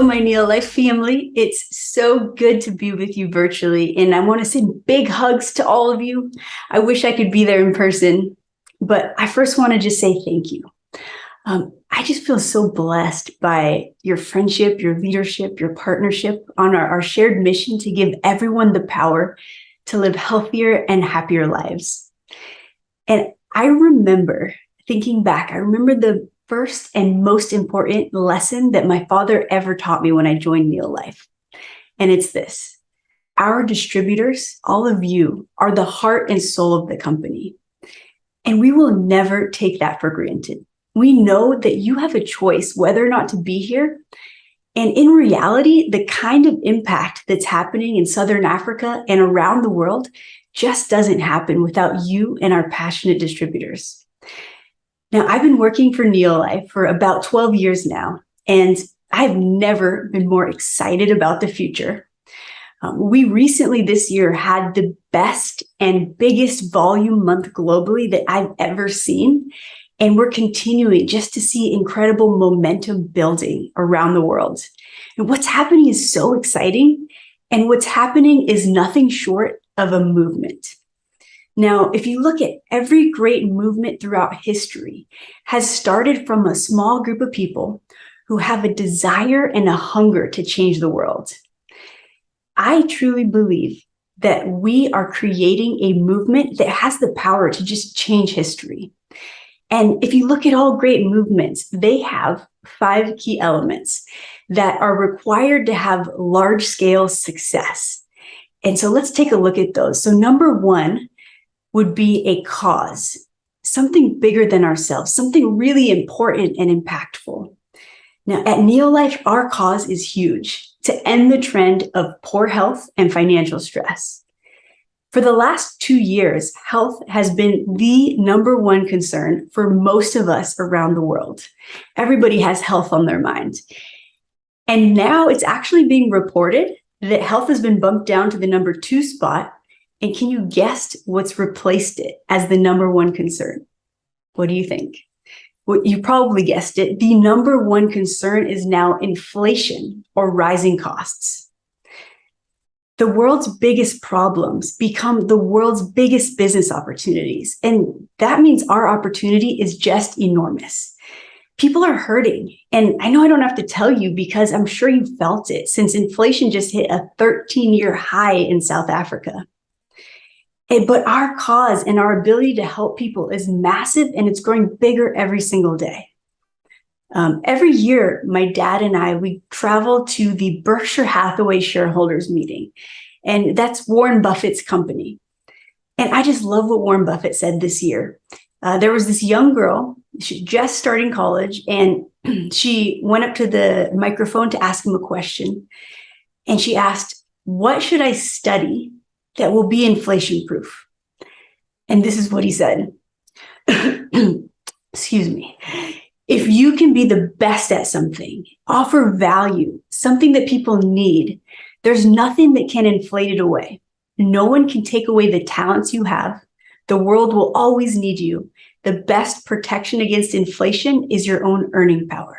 my NeoLife family. It's so good to be with you virtually, and I want to send big hugs to all of you. I wish I could be there in person, but I first want to just say thank you. I just feel so blessed by your friendship, your leadership, your partnership on our shared mission to give everyone the power to live healthier and happier lives. And I remember thinking back, I remember the first and most important lesson that my father ever taught me when I joined NeoLife. And it's this: our distributors, all of you, are the heart and soul of the company. And we will never take that for granted. We know that you have a choice whether or not to be here. And in reality, the kind of impact that's happening in Southern Africa and around the world just doesn't happen without you and our passionate distributors. Now, I've been working for NeoLife for about 12 years now, and I've never been more excited about the future. We recently this year had the best and biggest volume month globally that I've ever seen. And we're continuing just to see incredible momentum building around the world. And what's happening is so exciting. And what's happening is nothing short of a movement. Now, if you look at every great movement throughout history has started from a small group of people who have a desire and a hunger to change the world. I truly believe that we are creating a movement that has the power to just change history. And if you look at all great movements, they have 5 key elements that are required to have large-scale success. And so let's take a look at those. So number 1 would be a cause, something bigger than ourselves, something really important and impactful. Now, at NeoLife, our cause is huge: to end the trend of poor health and financial stress. For the last 2 years, health has been the number 1 concern for most of us around the world. Everybody has health on their mind. And now it's actually being reported that health has been bumped down to the number 2 spot. And can you guess what's replaced it as the number 1 concern? What do you think? Well, you probably guessed it. The number 1 concern is now inflation or rising costs. The world's biggest problems become the world's biggest business opportunities. And that means our opportunity is just enormous. People are hurting. And I know I don't have to tell you because I'm sure you felt it since inflation just hit a 13-year high in South Africa. But our cause and our ability to help people is massive, and it's growing bigger every single day. Every year, my dad and we travel to the Berkshire Hathaway shareholders meeting, and that's Warren Buffett's company. And I just love what Warren Buffett said this year. There was this young girl, she just starting college, and she went up to the microphone to ask him a question. And she asked, "What should I study that will be inflation proof?" And this is what he said. Excuse me. "If you can be the best at something, offer value, something that people need, there's nothing that can inflate it away. No one can take away the talents you have. The world will always need you. The best protection against inflation is your own earning power."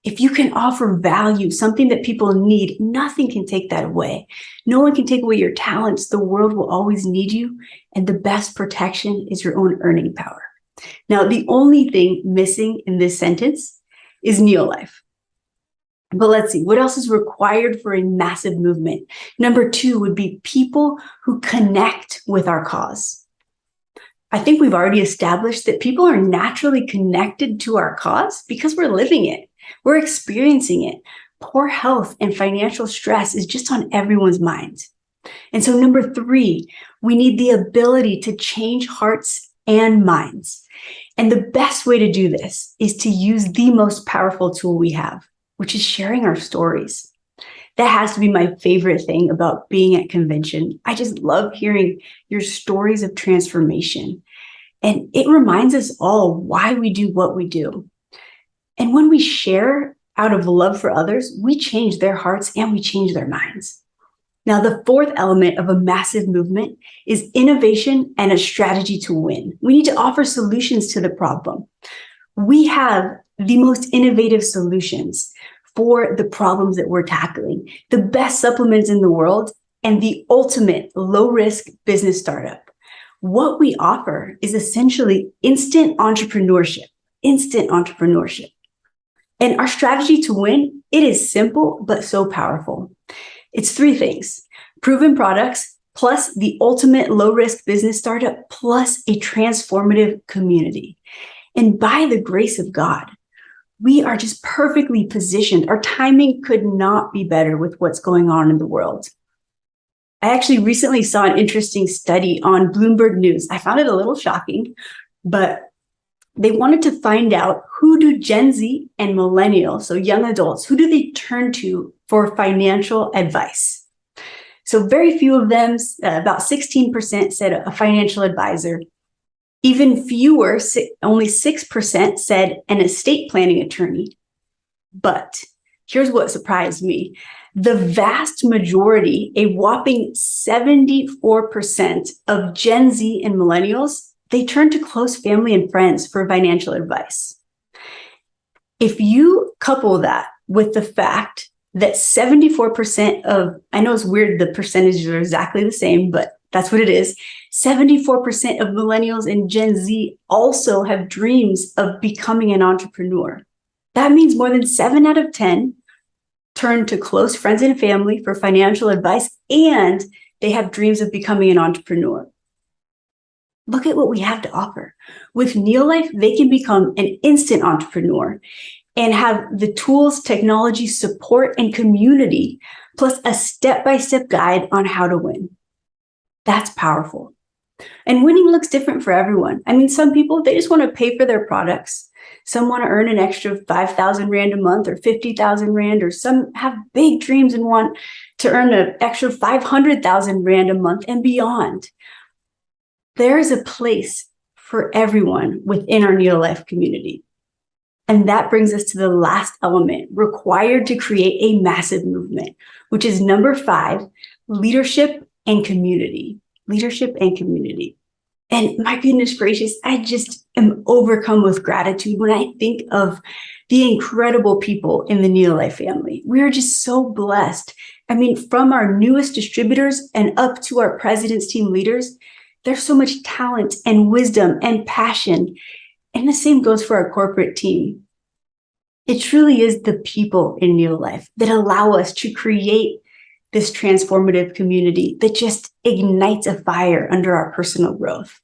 If you can offer value, something that people need, nothing can take that away. No one can take away your talents. The world will always need you. And the best protection is your own earning power. Now, the only thing missing in this sentence is NeoLife. But let's see, what else is required for a massive movement? Number 2 would be people who connect with our cause. I think we've already established that people are naturally connected to our cause because we're living it. We're experiencing it. Poor health and financial stress is just on everyone's minds. And so number 3, we need the ability to change hearts and minds. And the best way to do this is to use the most powerful tool we have, which is sharing our stories. That has to be my favorite thing about being at convention. I just love hearing your stories of transformation. And it reminds us all why we do what we do. And when we share out of love for others, we change their hearts and we change their minds. Now, the 4th element of a massive movement is innovation and a strategy to win. We need to offer solutions to the problem. We have the most innovative solutions for the problems that we're tackling, the best supplements in the world, and the ultimate low-risk business startup. What we offer is essentially instant entrepreneurship. And our strategy to win, it is simple, but so powerful. It's three things: proven products, plus the ultimate low-risk business startup, plus a transformative community. And by the grace of God, we are just perfectly positioned. Our timing could not be better with what's going on in the world. I actually recently saw an interesting study on Bloomberg News. I found it a little shocking, but they wanted to find out, who do Gen Z and millennials, so young adults, who do they turn to for financial advice? So very few of them, about 16% said a financial advisor. Even fewer, only 6% said an estate planning attorney. But here's what surprised me. The vast majority, a whopping 74% of Gen Z and millennials, they turn to close family and friends for financial advice. If you couple that with the fact that 74% of, I know it's weird, the percentages are exactly the same, but that's what it is. 74% of millennials and Gen Z also have dreams of becoming an entrepreneur. That means more than 7 out of 10 turn to close friends and family for financial advice, and they have dreams of becoming an entrepreneur. Look at what we have to offer. With NeoLife, they can become an instant entrepreneur and have the tools, technology, support, and community, plus a step-by-step guide on how to win. That's powerful. And winning looks different for everyone. I mean, some people, they just want to pay for their products. Some want to earn an extra 5,000 Rand a month or 50,000 Rand, or some have big dreams and want to earn an extra 500,000 Rand a month and beyond. There is a place for everyone within our NeoLife community. And that brings us to the last element required to create a massive movement, which is number 5, leadership and community. Leadership and community. And my goodness gracious, I just am overcome with gratitude when I think of the incredible people in the NeoLife family. We are just so blessed. I mean, from our newest distributors and up to our president's team leaders, there's so much talent and wisdom and passion. And the same goes for our corporate team. It truly is the people in NeoLife that allow us to create this transformative community that just ignites a fire under our personal growth.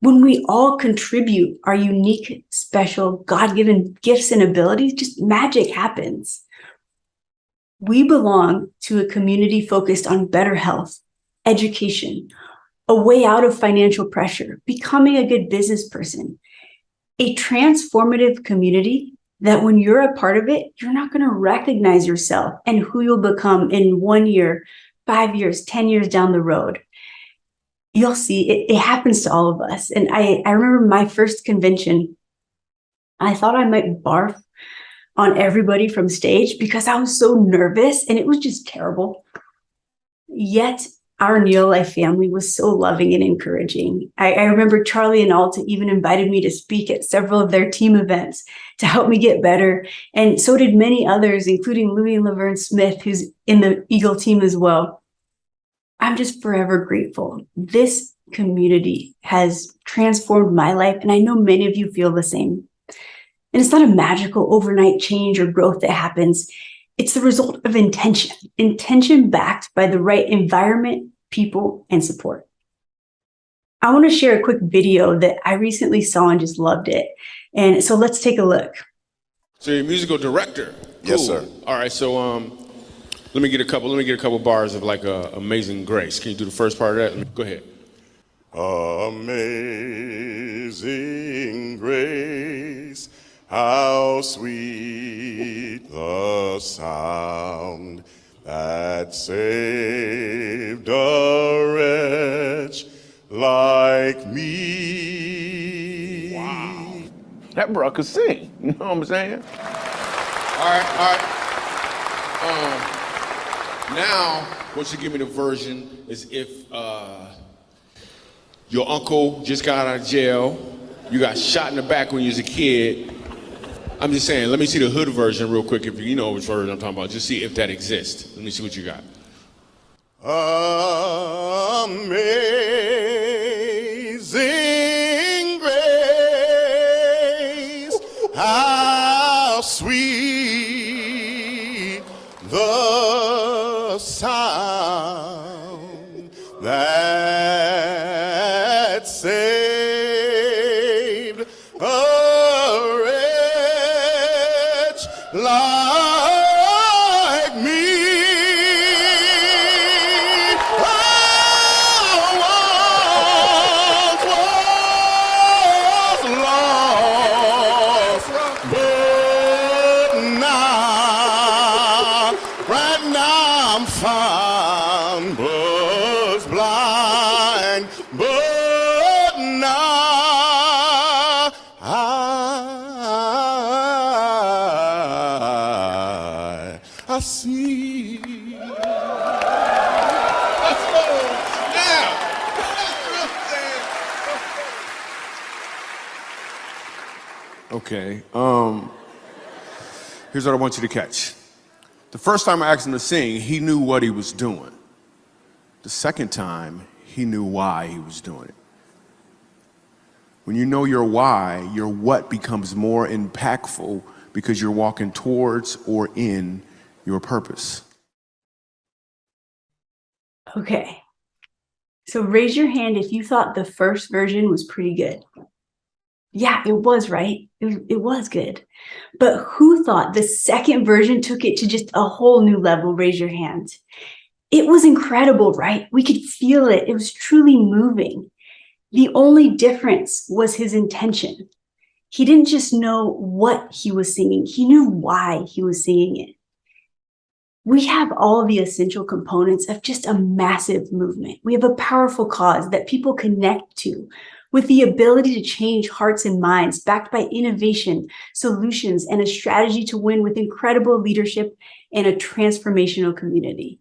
When we all contribute our unique, special, God-given gifts and abilities, just magic happens. We belong to a community focused on better health, education, a way out of financial pressure, becoming a good business person, a transformative community that when you're a part of it, you're not going to recognize yourself and who you'll become in 1 year, 5 years, 10 years down the road. You'll see it happens to all of us. And I remember my first convention, I thought I might barf on everybody from stage because I was so nervous and it was just terrible. Yet our NeoLife family was so loving and encouraging. I remember Charlie and Alta even invited me to speak at several of their team events to help me get better. And so did many others, including Louie and Laverne Smith, who's in the Eagle team as well. I'm just forever grateful. This community has transformed my life, and I know many of you feel the same. And it's not a magical overnight change or growth that happens. It's the result of intention backed by the right environment, people, and support. I want to share a quick video that I recently saw and just loved it. And so let's take a look. So you're a musical director. Cool. Yes, sir. All right, so let me get a couple bars of like Amazing Grace. Can you do the first part of that? Go ahead. Amazing grace, how sweet the sound that saved a wretch like me. Wow. That bro could sing, you know what I'm saying? All right. Now, what you give me the version is if your uncle just got out of jail, you got shot in the back when you was a kid, I'm just saying, let me see the hood version real quick if you know which version I'm talking about. Just see if that exists. Let me see what you got. Amazing grace, how sweet the sound that saved a wretch like me. I once was lost, but now, right now I'm found, was blind, but now I see. Let's go. Yeah. Okay. Here's what I want you to catch. The first time I asked him to sing, he knew what he was doing. The second time, he knew why he was doing it. When you know your why, your what becomes more impactful because you're walking towards or in your purpose. Okay. So raise your hand if you thought the first version was pretty good. Yeah, it was, right? It was good. But who thought the second version took it to just a whole new level? Raise your hand. It was incredible, right? We could feel it. It was truly moving. The only difference was his intention. He didn't just know what he was singing, he knew why he was singing it. We have all the essential components of just a massive movement. We have a powerful cause that people connect to, with the ability to change hearts and minds, backed by innovation, solutions, and a strategy to win with incredible leadership and a transformational community.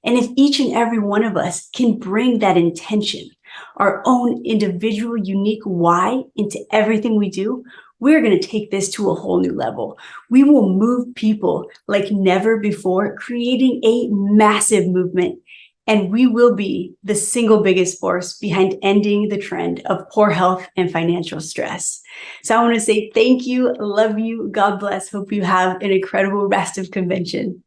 And if each and every one of us can bring that intention, our own individual, unique why into everything we do, we're going to take this to a whole new level. We will move people like never before, creating a massive movement. And we will be the single biggest force behind ending the trend of poor health and financial stress. So I want to say thank you, love you, God bless. Hope you have an incredible rest of convention.